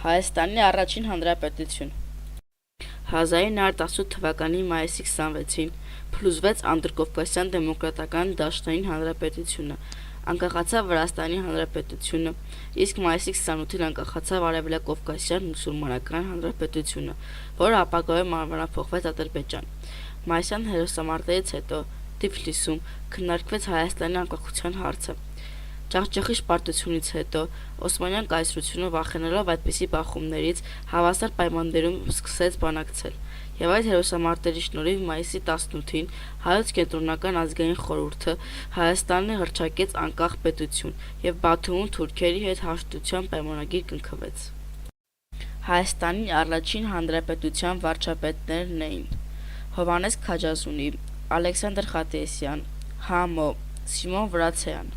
Հայաստանի առաջին հանրապետություն 1918 թվականի մայիսի 26-ին փլուզվեց Անդրկովկասյան դեմոկրատական դաշնային հանրապետությունը, անկախացավ Վրաստանի հանրապետությունը, իսկ մայիսի 28-ին անկախացավ Արևելակովկասյան մուսուլմանական հանրապետությունը, որը ապագայում անվանափոխվեց Ադրբեջան։ Մայիսյան հերոսամարտերից հետո Թիֆլիսում քննարկվեց Հայաստանի անկախության հարցը։ Ջախջախիչ պարտությունից հետո Օսմանյան կայսրությունը վախենալով այդպիսի բախումներից հավասար պայմաններում սկսեց բանակցել, եւ այդ հերոսամարտերի շնորհիվ մայիսի 18-ին Հայոց կենտրոնական ազգային խորհուրդը Հայաստանը հռչակեց անկախ պետություն եւ Բաթումում թուրքերի հետ հաշտության պայմանագիր կնքվեց։ Հայաստանի առաջին հանրապետության վարչապետներն էին Հովհաննես Քաջազունի, Ալեքսանդր Խատեսյան, Հ.Մ. Սիմոն Վրացյան։